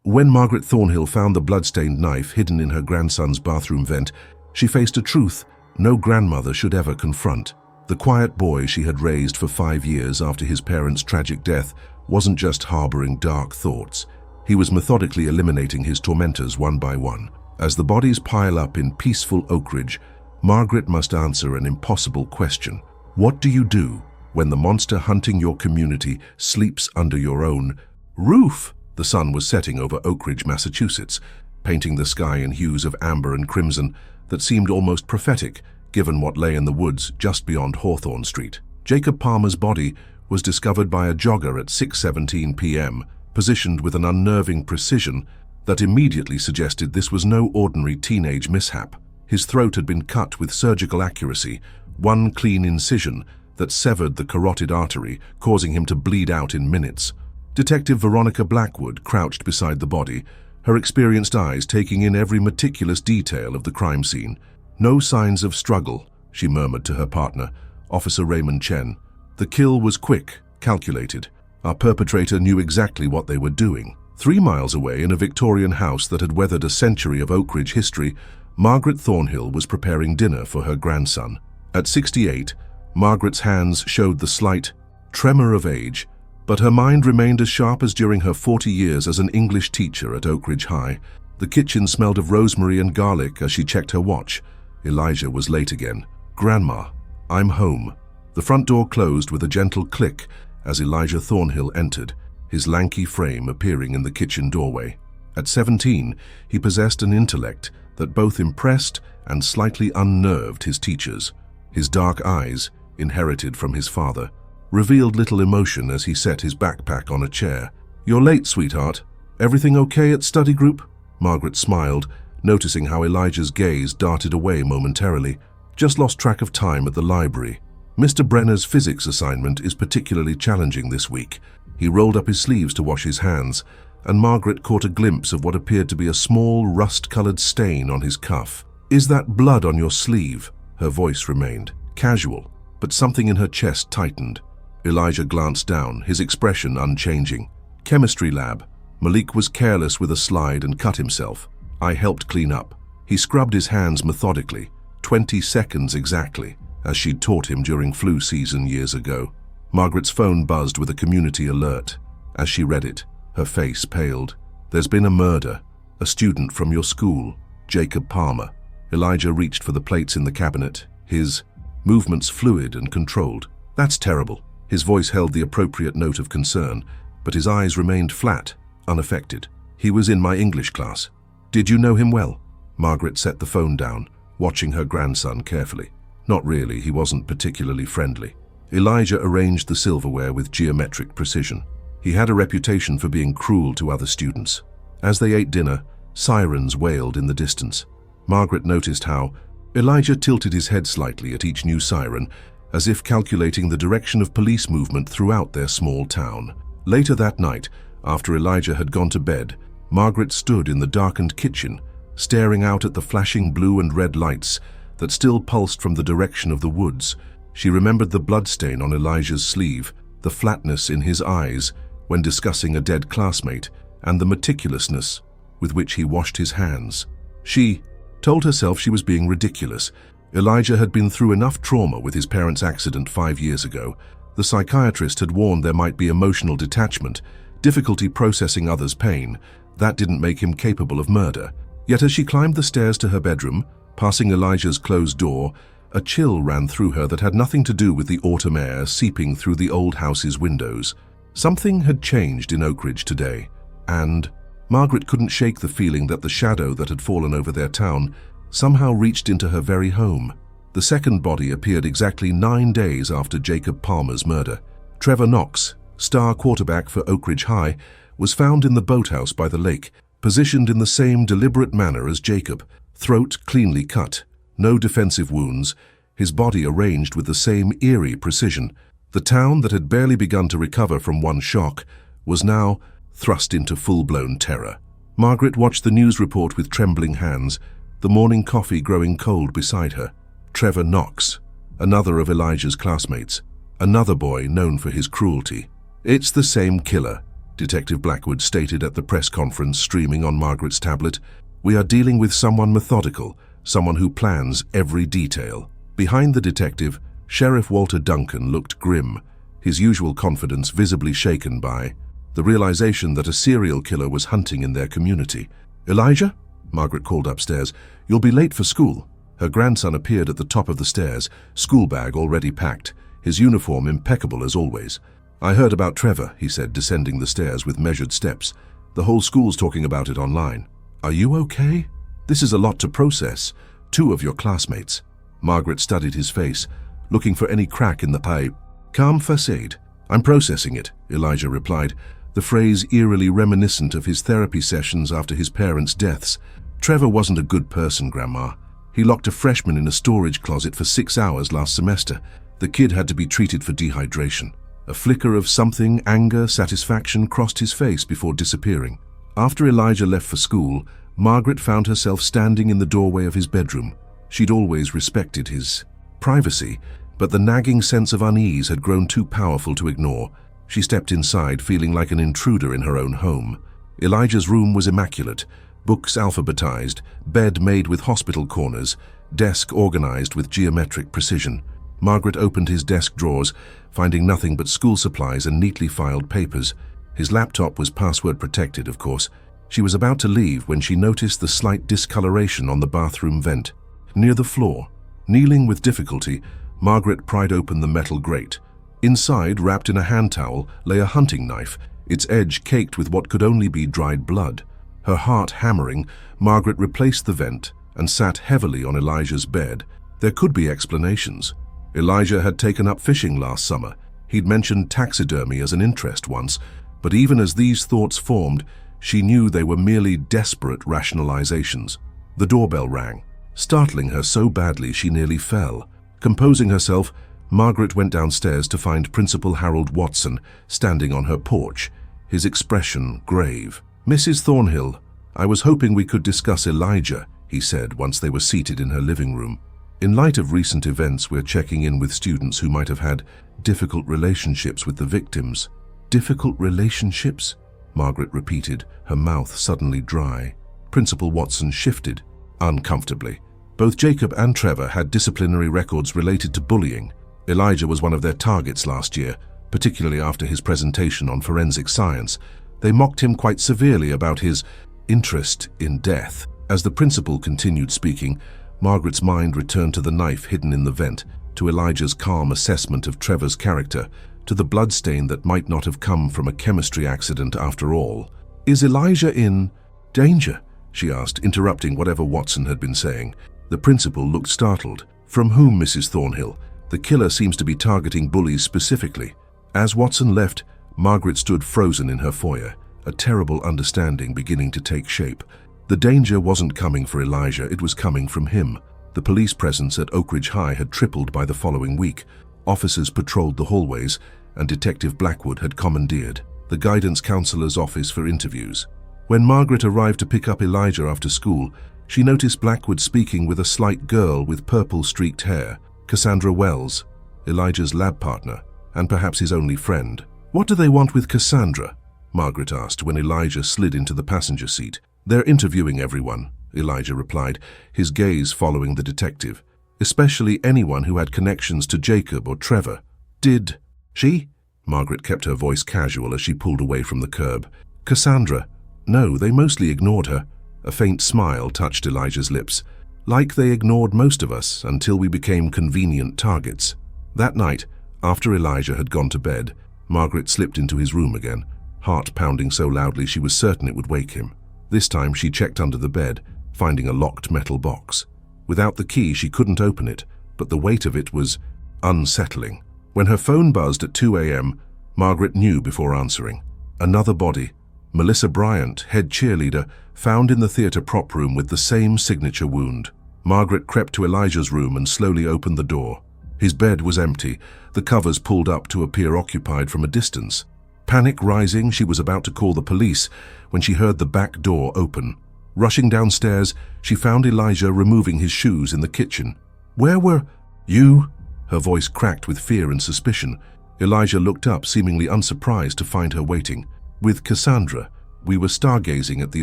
When Margaret Thornhill found the blood-stained knife hidden in her grandson's bathroom vent, she faced a truth no grandmother should ever confront. The quiet boy she had raised for 5 years after his parents' tragic death wasn't just harboring dark thoughts. He was methodically eliminating his tormentors one by one. As the bodies pile up in peaceful Oak Ridge, Margaret must answer an impossible question. What do you do when the monster hunting your community sleeps under your own roof? The sun was setting over Oak Ridge, Massachusetts, painting the sky in hues of amber and crimson that seemed almost prophetic, given what lay in the woods just beyond Hawthorne Street. Jacob Palmer's body was discovered by a jogger at 6:17 p.m., positioned with an unnerving precision that immediately suggested this was no ordinary teenage mishap. His throat had been cut with surgical accuracy, one clean incision that severed the carotid artery, causing him to bleed out in minutes. Detective Veronica Blackwood crouched beside the body, her experienced eyes taking in every meticulous detail of the crime scene. "No signs of struggle," she murmured to her partner, Officer Raymond Chen. "The kill was quick, calculated. Our perpetrator knew exactly what they were doing." 3 miles away, in a Victorian house that had weathered a century of Oak Ridge history, Margaret Thornhill was preparing dinner for her grandson. At 68, Margaret's hands showed the slight tremor of age, but her mind remained as sharp as during her 40 years as an English teacher at Oak Ridge High. The kitchen smelled of rosemary and garlic as she checked her watch. Elijah was late again. "Grandma, I'm home." The front door closed with a gentle click as Elijah Thornhill entered, his lanky frame appearing in the kitchen doorway. At 17, he possessed an intellect that both impressed and slightly unnerved his teachers. His dark eyes, inherited from his father, revealed little emotion as he set his backpack on a chair. "You're late, sweetheart. Everything okay at study group?" Margaret smiled, noticing how Elijah's gaze darted away momentarily. "Just lost track of time at the library. Mr. Brenner's physics assignment is particularly challenging this week." He rolled up his sleeves to wash his hands, and Margaret caught a glimpse of what appeared to be a small, rust-colored stain on his cuff. "Is that blood on your sleeve?" Her voice remained casual, but something in her chest tightened. Elijah glanced down, his expression unchanging. "Chemistry lab. Malik was careless with a slide and cut himself. I helped clean up." He scrubbed his hands methodically, 20 seconds exactly, as she'd taught him during flu season years ago. Margaret's phone buzzed with a community alert. As she read it, her face paled. "There's been a murder. A student from your school, Jacob Palmer." Elijah reached for the plates in the cabinet, his movements fluid and controlled. "That's terrible." His voice held the appropriate note of concern, but his eyes remained flat, unaffected. "He was in my English class." "Did you know him well?" Margaret set the phone down, watching her grandson carefully. "Not really, he wasn't particularly friendly." Elijah arranged the silverware with geometric precision. He had a reputation for being cruel to other students. As they ate dinner, sirens wailed in the distance. Margaret noticed how Elijah tilted his head slightly at each new siren, as if calculating the direction of police movement throughout their small town. Later that night, after Elijah had gone to bed, Margaret stood in the darkened kitchen, staring out at the flashing blue and red lights that still pulsed from the direction of the woods. She remembered the bloodstain on Elijah's sleeve, the flatness in his eyes when discussing a dead classmate, and the meticulousness with which he washed his hands. She told herself she was being ridiculous. Elijah had been through enough trauma with his parents' accident 5 years ago. The psychiatrist had warned there might be emotional detachment, difficulty processing others' pain. That didn't make him capable of murder. Yet as she climbed the stairs to her bedroom, passing Elijah's closed door, a chill ran through her that had nothing to do with the autumn air seeping through the old house's windows. Something had changed in Oak Ridge today, and Margaret couldn't shake the feeling that the shadow that had fallen over their town somehow reached into her very home. The second body appeared exactly 9 days after Jacob Palmer's murder. Trevor Knox, star quarterback for Oak Ridge High, was found in the boathouse by the lake, positioned in the same deliberate manner as Jacob, throat cleanly cut, no defensive wounds, his body arranged with the same eerie precision. The town that had barely begun to recover from one shock was now thrust into full-blown terror. Margaret watched the news report with trembling hands, the morning coffee growing cold beside her. Trevor Knox, another of Elijah's classmates, another boy known for his cruelty. "It's the same killer," Detective Blackwood stated at the press conference streaming on Margaret's tablet. "We are dealing with someone methodical, someone who plans every detail." Behind the detective, Sheriff Walter Duncan looked grim, his usual confidence visibly shaken by the realization that a serial killer was hunting in their community. "Elijah?" Margaret called upstairs. "You'll be late for school." Her grandson appeared at the top of the stairs, school bag already packed, his uniform impeccable as always. "I heard about Trevor," he said, descending the stairs with measured steps. "The whole school's talking about it online. Are you okay? This is a lot to process. 2 of your classmates." Margaret studied his face, looking for any crack in the pipe. "Calm facade. I'm processing it," Elijah replied, the phrase eerily reminiscent of his therapy sessions after his parents' deaths. "Trevor wasn't a good person, Grandma. He locked a freshman in a storage closet for 6 hours last semester. The kid had to be treated for dehydration." A flicker of something, anger, satisfaction, crossed his face before disappearing. After Elijah left for school, Margaret found herself standing in the doorway of his bedroom. She'd always respected his privacy, but the nagging sense of unease had grown too powerful to ignore. She stepped inside, feeling like an intruder in her own home. Elijah's room was immaculate, books alphabetized, bed made with hospital corners, desk organized with geometric precision. Margaret opened his desk drawers, finding nothing but school supplies and neatly filed papers. His laptop was password protected, of course. She was about to leave when she noticed the slight discoloration on the bathroom vent. Near the floor, kneeling with difficulty, Margaret pried open the metal grate. Inside, wrapped in a hand towel, lay a hunting knife, its edge caked with what could only be dried blood. Her heart hammering, Margaret replaced the vent and sat heavily on Elijah's bed. There could be explanations. Elijah had taken up fishing last summer. He'd mentioned taxidermy as an interest once, but even as these thoughts formed, she knew they were merely desperate rationalizations. The doorbell rang, startling her so badly she nearly fell. Composing herself, Margaret went downstairs to find Principal Harold Watson standing on her porch, his expression grave. "Mrs. Thornhill, I was hoping we could discuss Elijah," he said once they were seated in her living room. "In light of recent events, we're checking in with students who might have had difficult relationships with the victims." "Difficult relationships?" Margaret repeated, her mouth suddenly dry. Principal Watson shifted, uncomfortably. Both Jacob and Trevor had disciplinary records related to bullying. Elijah was one of their targets last year, particularly after his presentation on forensic science. They mocked him quite severely about his interest in death. As the principal continued speaking, Margaret's mind returned to the knife hidden in the vent, to Elijah's calm assessment of Trevor's character, to the bloodstain that might not have come from a chemistry accident after all. "Is Elijah in danger?" she asked, interrupting whatever Watson had been saying. The principal looked startled. "From whom, Mrs. Thornhill? The killer seems to be targeting bullies specifically." As Watson left, Margaret stood frozen in her foyer, a terrible understanding beginning to take shape. The danger wasn't coming for Elijah, it was coming from him. The police presence at Oak Ridge High had tripled by the following week. Officers patrolled the hallways, and Detective Blackwood had commandeered the guidance counselor's office for interviews. When Margaret arrived to pick up Elijah after school, she noticed Blackwood speaking with a slight girl with purple-streaked hair, Cassandra Wells, Elijah's lab partner, and perhaps his only friend. "What do they want with Cassandra?" Margaret asked when Elijah slid into the passenger seat. "They're interviewing everyone," Elijah replied, his gaze following the detective, "especially anyone who had connections to Jacob or Trevor." "Did she?" Margaret kept her voice casual as she pulled away from the curb. "Cassandra? No, they mostly ignored her." A faint smile touched Elijah's lips. "Like they ignored most of us until we became convenient targets." That night, after Elijah had gone to bed, Margaret slipped into his room again, heart pounding so loudly she was certain it would wake him. This time she checked under the bed, finding a locked metal box. Without the key, she couldn't open it, but the weight of it was unsettling. When her phone buzzed at 2 a.m., Margaret knew before answering. Another body, Melissa Bryant, head cheerleader, found in the theater prop room with the same signature wound. Margaret crept to Elijah's room and slowly opened the door. His bed was empty, the covers pulled up to appear occupied from a distance. Panic rising, she was about to call the police when she heard the back door open. Rushing downstairs, she found Elijah removing his shoes in the kitchen. "Where were you?" Her voice cracked with fear and suspicion. Elijah looked up, seemingly unsurprised to find her waiting. With Cassandra. We were stargazing at the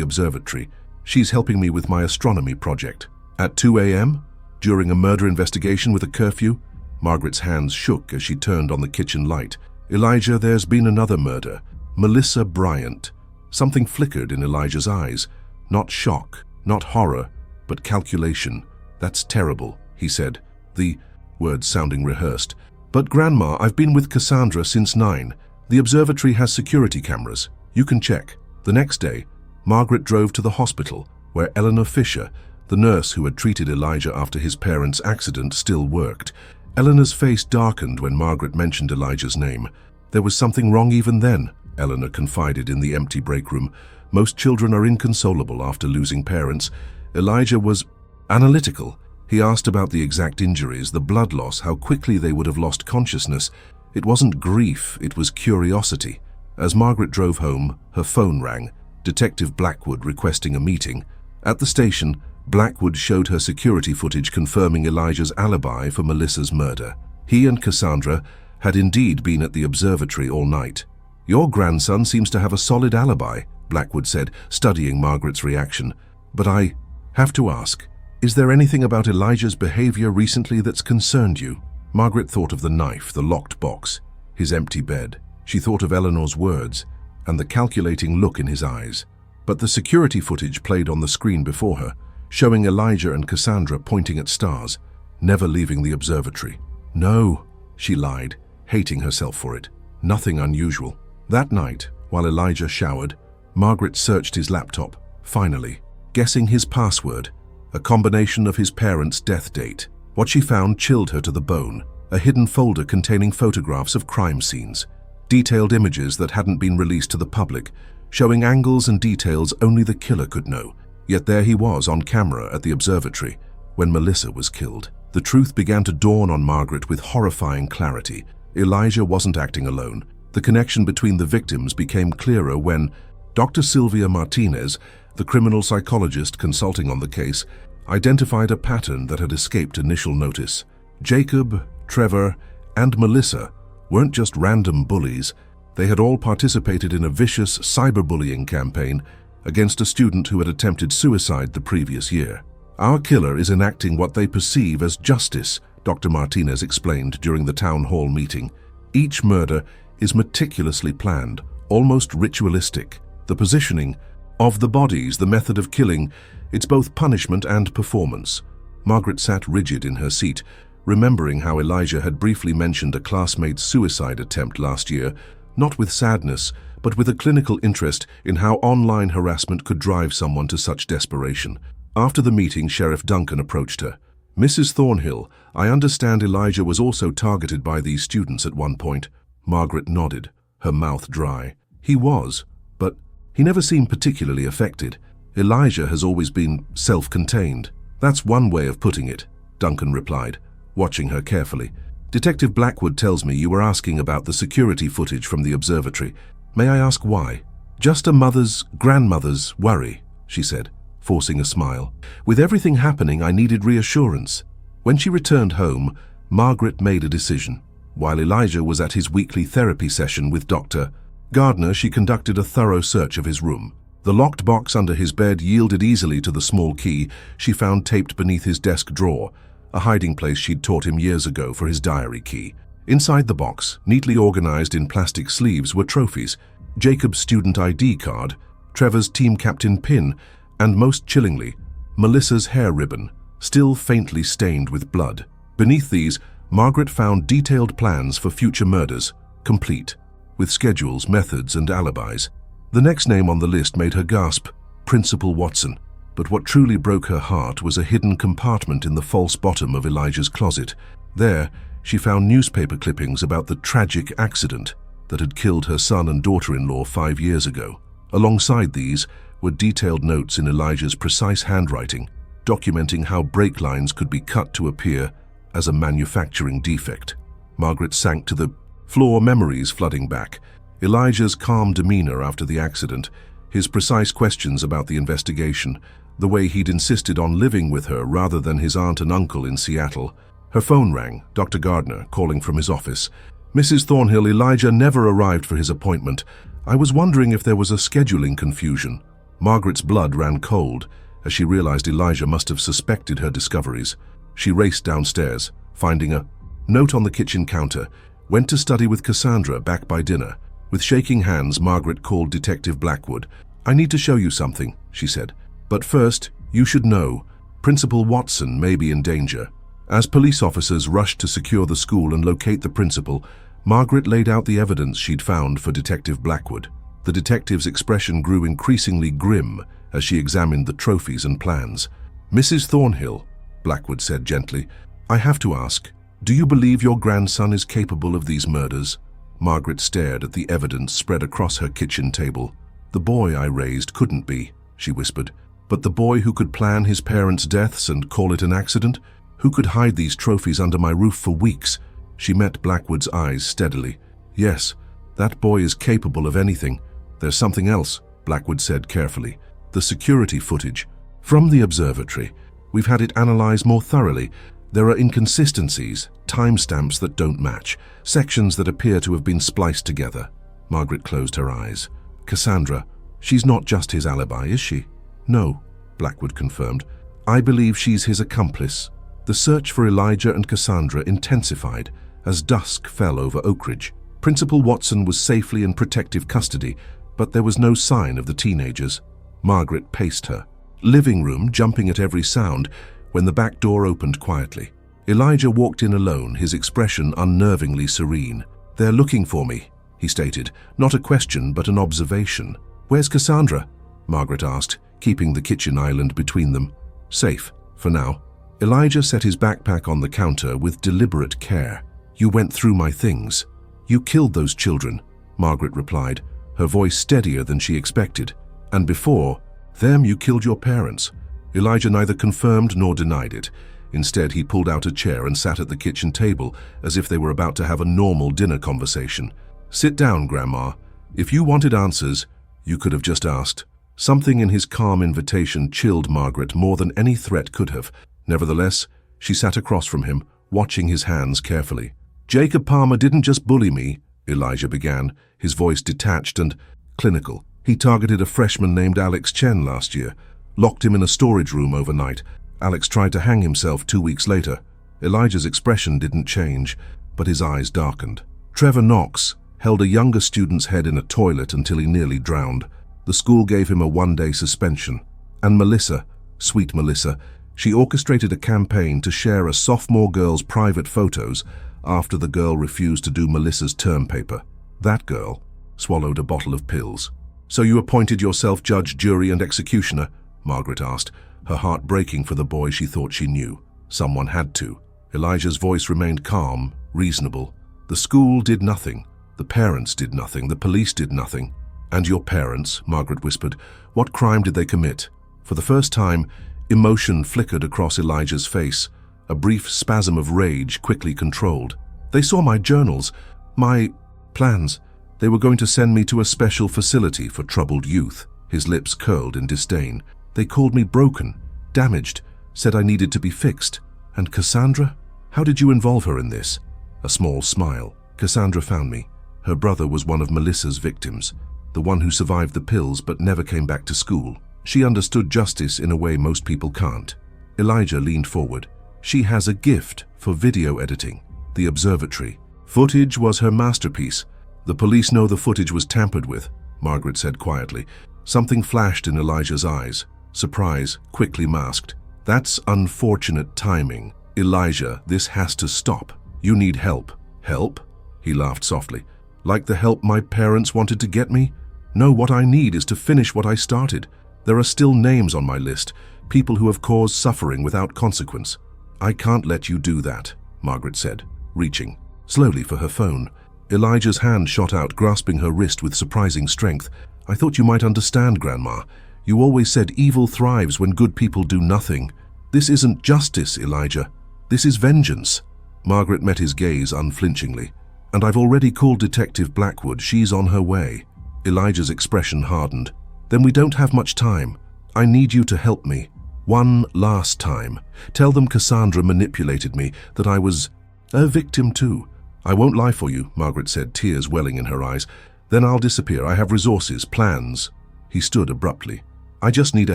observatory. She's helping me with my astronomy project. At 2 a.m.? During a murder investigation with a curfew? Margaret's hands shook as she turned on the kitchen light. Elijah, there's been another murder. Melissa Bryant. Something flickered in Elijah's eyes. Not shock, not horror, but calculation. That's terrible, he said, the words sounding rehearsed. But Grandma, I've been with Cassandra since 9. The observatory has security cameras. You can check. The next day, Margaret drove to the hospital, where Eleanor Fisher, the nurse who had treated Elijah after his parents' accident, still worked. Eleanor's face darkened when Margaret mentioned Elijah's name. There was something wrong even then, Eleanor confided in the empty break room. Most children are inconsolable after losing parents. Elijah was analytical. He asked about the exact injuries, the blood loss, how quickly they would have lost consciousness. It wasn't grief, it was curiosity. As Margaret drove home, her phone rang. Detective Blackwood requesting a meeting. At the station, Blackwood showed her security footage confirming Elijah's alibi for Melissa's murder. He and Cassandra had indeed been at the observatory all night. Your grandson seems to have a solid alibi, Blackwood said, studying Margaret's reaction. But I have to ask, is there anything about Elijah's behavior recently that's concerned you? Margaret thought of the knife, the locked box, his empty bed. She thought of Eleanor's words and the calculating look in his eyes. But the security footage played on the screen before her, showing Elijah and Cassandra pointing at stars, never leaving the observatory. No, she lied, hating herself for it. Nothing unusual. That night, while Elijah showered, Margaret searched his laptop, finally, guessing his password, a combination of his parents' death date. What she found chilled her to the bone, a hidden folder containing photographs of crime scenes, detailed images that hadn't been released to the public, showing angles and details only the killer could know. Yet there he was on camera at the observatory when Melissa was killed. The truth began to dawn on Margaret with horrifying clarity. Elijah wasn't acting alone. The connection between the victims became clearer when Dr. Sylvia Martinez, the criminal psychologist consulting on the case, identified a pattern that had escaped initial notice. Jacob, Trevor, and Melissa weren't just random bullies. They had all participated in a vicious cyberbullying campaign against a student who had attempted suicide the previous year. Our killer is enacting what they perceive as justice, Dr. Martinez explained during the town hall meeting. Each murder is meticulously planned, almost ritualistic. The positioning of the bodies, the method of killing, it's both punishment and performance. Margaret sat rigid in her seat, remembering how Elijah had briefly mentioned a classmate's suicide attempt last year, not with sadness, but with a clinical interest in how online harassment could drive someone to such desperation. After the meeting, Sheriff Duncan approached her. Mrs. Thornhill, I understand Elijah was also targeted by these students at one point. Margaret nodded, her mouth dry. He was, but he never seemed particularly affected. Elijah has always been self-contained. That's one way of putting it, Duncan replied, watching her carefully. Detective Blackwood tells me you were asking about the security footage from the observatory. May I ask why? Just a grandmother's worry, she said, forcing a smile. With everything happening, I needed reassurance. When she returned home, Margaret made a decision. While Elijah was at his weekly therapy session with Dr. Gardner, she conducted a thorough search of his room. The locked box under his bed yielded easily to the small key she found taped beneath his desk drawer, a hiding place she'd taught him years ago for his diary key. Inside the box, neatly organized in plastic sleeves, were trophies: Jacob's student ID card, Trevor's team captain pin, and most chillingly, Melissa's hair ribbon, still faintly stained with blood. Beneath these, Margaret found detailed plans for future murders, complete, with schedules, methods, and alibis. The next name on the list made her gasp: Principal Watson. But what truly broke her heart was a hidden compartment in the false bottom of Elijah's closet. There, she found newspaper clippings about the tragic accident that had killed her son and daughter-in-law 5 years ago. Alongside these were detailed notes in Elijah's precise handwriting, documenting how brake lines could be cut to appear as a manufacturing defect. Margaret sank to the floor, memories flooding back. Elijah's calm demeanor after the accident, his precise questions about the investigation, the way he'd insisted on living with her rather than his aunt and uncle in Seattle. Her phone rang, Dr. Gardner calling from his office. Mrs. Thornhill, Elijah never arrived for his appointment. I was wondering if there was a scheduling confusion. Margaret's blood ran cold as she realized Elijah must have suspected her discoveries. She raced downstairs, finding a note on the kitchen counter, went to study with Cassandra back by dinner. With shaking hands, Margaret called Detective Blackwood. "I need to show you something," she said. "But first, you should know, Principal Watson may be in danger." As police officers rushed to secure the school and locate the principal, Margaret laid out the evidence she'd found for Detective Blackwood. The detective's expression grew increasingly grim as she examined the trophies and plans. "Mrs. Thornhill," Blackwood said gently, "I have to ask, do you believe your grandson is capable of these murders?" Margaret stared at the evidence spread across her kitchen table. "The boy I raised couldn't be," she whispered. "But the boy who could plan his parents' deaths and call it an accident? Who could hide these trophies under my roof for weeks?" She met Blackwood's eyes steadily. "Yes, that boy is capable of anything. There's something else," Blackwood said carefully. "The security footage. From the observatory. We've had it analyzed more thoroughly. There are inconsistencies, timestamps that don't match, sections that appear to have been spliced together." Margaret closed her eyes. "Cassandra, she's not just his alibi, is she?" "No," Blackwood confirmed. "I believe she's his accomplice." The search for Elijah and Cassandra intensified as dusk fell over Oak Ridge. Principal Watson was safely in protective custody, but there was no sign of the teenagers. Margaret paced her living room, jumping at every sound, when the back door opened quietly. Elijah walked in alone, his expression unnervingly serene. "They're looking for me," he stated, not a question but an observation. "Where's Cassandra?" Margaret asked, keeping the kitchen island between them. "Safe, for now." Elijah set his backpack on the counter with deliberate care. "You went through my things. You killed those children," Margaret replied, her voice steadier than she expected. "And before them, you killed your parents." Elijah neither confirmed nor denied it. Instead, he pulled out a chair and sat at the kitchen table as if they were about to have a normal dinner conversation. "Sit down, Grandma. If you wanted answers, you could have just asked." Something in his calm invitation chilled Margaret more than any threat could have. Nevertheless, she sat across from him, watching his hands carefully. "Jacob Palmer didn't just bully me," Elijah began, his voice detached and clinical. "He targeted a freshman named Alex Chen last year, locked him in a storage room overnight. Alex tried to hang himself 2 weeks later." Elijah's expression didn't change, but his eyes darkened. "Trevor Knox held a younger student's head in a toilet until he nearly drowned. The school gave him a 1-day suspension. And Melissa, sweet Melissa, she orchestrated a campaign to share a sophomore girl's private photos after the girl refused to do Melissa's term paper. That girl swallowed a bottle of pills." "So you appointed yourself judge, jury, and executioner?" Margaret asked, her heart breaking for the boy she thought she knew. Someone had to. Elijah's voice remained calm, reasonable. "The school did nothing. The parents did nothing. The police did nothing." "And your parents," Margaret whispered, "what crime did they commit?" For the first time, emotion flickered across Elijah's face, a brief spasm of rage quickly controlled. "They saw my journals, my plans. They were going to send me to a special facility for troubled youth." His lips curled in disdain. "They called me broken, damaged, said I needed to be fixed. And Cassandra? How did you involve her in this?" A small smile. "Cassandra found me. Her brother was one of Melissa's victims, the one who survived the pills but never came back to school. She understood justice in a way most people can't." Elijah leaned forward. "She has a gift for video editing. The observatory. Footage was her masterpiece. The police know the footage was tampered with," Margaret said quietly. Something flashed in Elijah's eyes, surprise quickly masked. "That's unfortunate timing. Elijah, this has to stop. You need help." "Help?" He laughed softly. "Like the help my parents wanted to get me? No, what I need is to finish what I started. There are still names on my list, people who have caused suffering without consequence." "I can't let you do that," Margaret said, reaching slowly for her phone. Elijah's hand shot out, grasping her wrist with surprising strength. "I thought you might understand, Grandma. You always said evil thrives when good people do nothing. This isn't justice, Elijah. This is vengeance." Margaret met his gaze unflinchingly. "And I've already called Detective Blackwood. She's on her way." Elijah's expression hardened. "Then we don't have much time. I need you to help me. One last time. Tell them Cassandra manipulated me, that I was a victim too." "I won't lie for you," Margaret said, tears welling in her eyes. Then I'll disappear. I have resources, plans. He stood abruptly. I just need a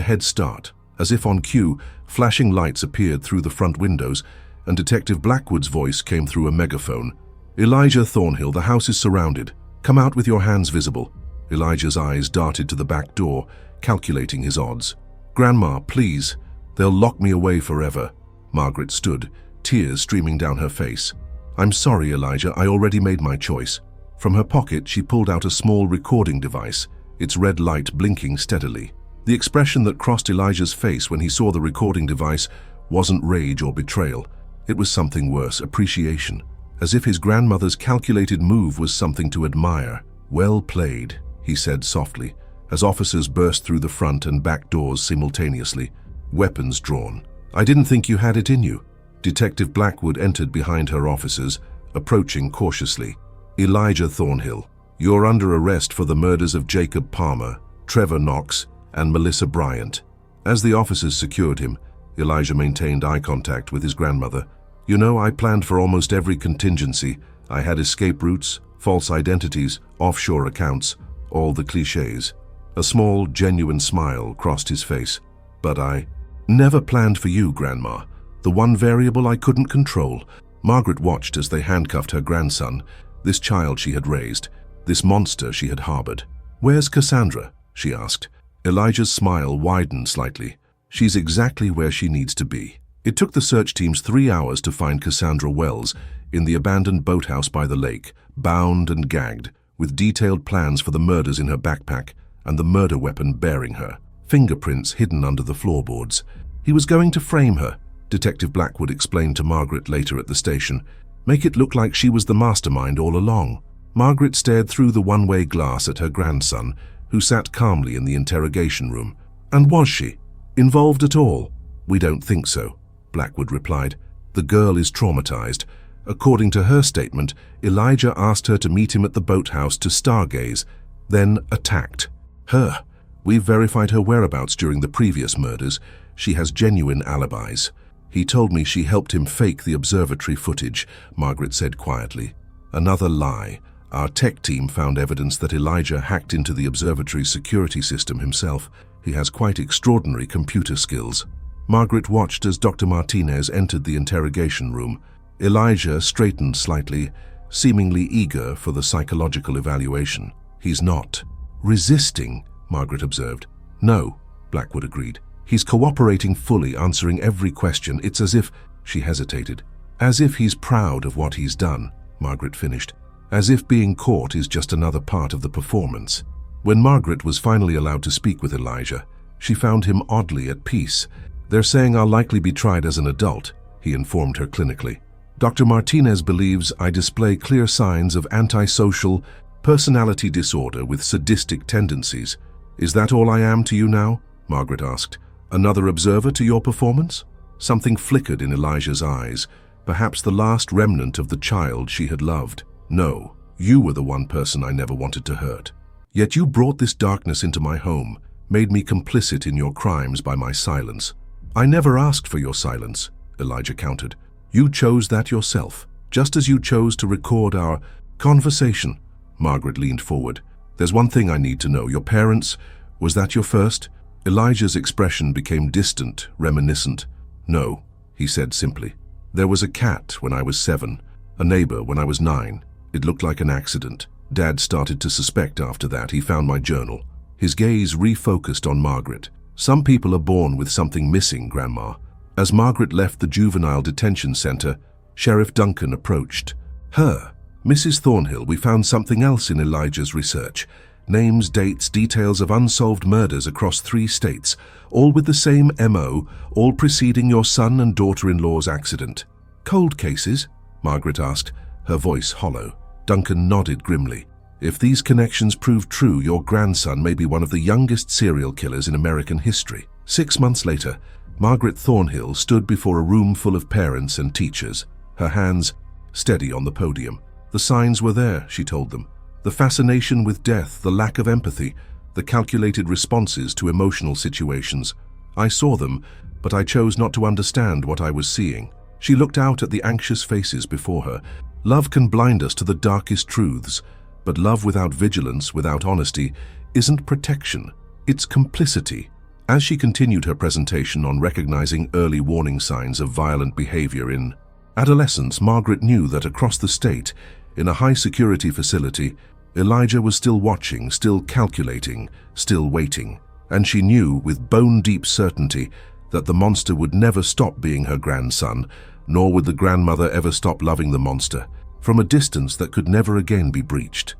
head start. As if on cue, flashing lights appeared through the front windows, and Detective Blackwood's voice came through a megaphone. Elijah Thornhill, the house is surrounded. Come out with your hands visible. Elijah's eyes darted to the back door, calculating his odds. Grandma, please. They'll lock me away forever. Margaret stood, tears streaming down her face. I'm sorry, Elijah, I already made my choice. From her pocket, she pulled out a small recording device, its red light blinking steadily. The expression that crossed Elijah's face when he saw the recording device wasn't rage or betrayal. It was something worse, appreciation. As if his grandmother's calculated move was something to admire. Well played, he said softly, as officers burst through the front and back doors simultaneously, weapons drawn. I didn't think you had it in you. Detective Blackwood entered behind her officers, approaching cautiously. Elijah Thornhill, you're under arrest for the murders of Jacob Palmer, Trevor Knox, and Melissa Bryant. As the officers secured him, Elijah maintained eye contact with his grandmother. You know, I planned for almost every contingency. I had escape routes, false identities, offshore accounts, all the cliches. A small, genuine smile crossed his face. But I never planned for you, Grandma. The one variable I couldn't control. Margaret watched as they handcuffed her grandson, this child she had raised, this monster she had harbored. Where's Cassandra? She asked. Elijah's smile widened slightly. She's exactly where she needs to be. It took the search teams 3 hours to find Cassandra Wells in the abandoned boathouse by the lake, bound and gagged, with detailed plans for the murders in her backpack and the murder weapon bearing her, fingerprints hidden under the floorboards. He was going to frame her, Detective Blackwood explained to Margaret later at the station. Make it look like she was the mastermind all along. Margaret stared through the one-way glass at her grandson, who sat calmly in the interrogation room. And was she involved at all? We don't think so, Blackwood replied. The girl is traumatized. According to her statement, Elijah asked her to meet him at the boathouse to stargaze, then attacked her. We've verified her whereabouts during the previous murders. She has genuine alibis. He told me she helped him fake the observatory footage, Margaret said quietly. Another lie. Our tech team found evidence that Elijah hacked into the observatory's security system himself. He has quite extraordinary computer skills. Margaret watched as Dr. Martinez entered the interrogation room. Elijah straightened slightly, seemingly eager for the psychological evaluation. He's not resisting, Margaret observed. No, Blackwood agreed. He's cooperating fully, answering every question. It's as if, she hesitated, as if he's proud of what he's done, Margaret finished. As if being caught is just another part of the performance. When Margaret was finally allowed to speak with Elijah, she found him oddly at peace. They're saying I'll likely be tried as an adult, he informed her clinically. Dr. Martinez believes I display clear signs of antisocial personality disorder with sadistic tendencies. Is that all I am to you now? Margaret asked. Another observer to your performance? Something flickered in Elijah's eyes, perhaps the last remnant of the child she had loved. No, you were the one person I never wanted to hurt. Yet you brought this darkness into my home, made me complicit in your crimes by my silence. I never asked for your silence, Elijah countered. You chose that yourself, just as you chose to record our conversation. Margaret leaned forward. There's one thing I need to know. Your parents, was that your first? Elijah's expression became distant, reminiscent. No, he said simply. There was a cat when I was 7, a neighbor when I was 9. It looked like an accident. Dad started to suspect after that. He found my journal. His gaze refocused on Margaret. Some people are born with something missing, Grandma. As Margaret left the juvenile detention center, Sheriff Duncan approached. Her, Mrs. Thornhill, we found something else in Elijah's research. Names, dates, details of unsolved murders across 3 states, all with the same MO, all preceding your son and daughter-in-law's accident. Cold cases? Margaret asked, her voice hollow. Duncan nodded grimly. If these connections prove true, your grandson may be one of the youngest serial killers in American history. 6 months later, Margaret Thornhill stood before a room full of parents and teachers, her hands steady on the podium. The signs were there, she told them. The fascination with death, the lack of empathy, the calculated responses to emotional situations. I saw them, but I chose not to understand what I was seeing. She looked out at the anxious faces before her. Love can blind us to the darkest truths. But love without vigilance, without honesty, isn't protection, it's complicity. As she continued her presentation on recognizing early warning signs of violent behavior in adolescence, Margaret knew that across the state, in a high-security facility, Elijah was still watching, still calculating, still waiting. And she knew with bone-deep certainty that the monster would never stop being her grandson, nor would the grandmother ever stop loving the monster, from a distance that could never again be breached.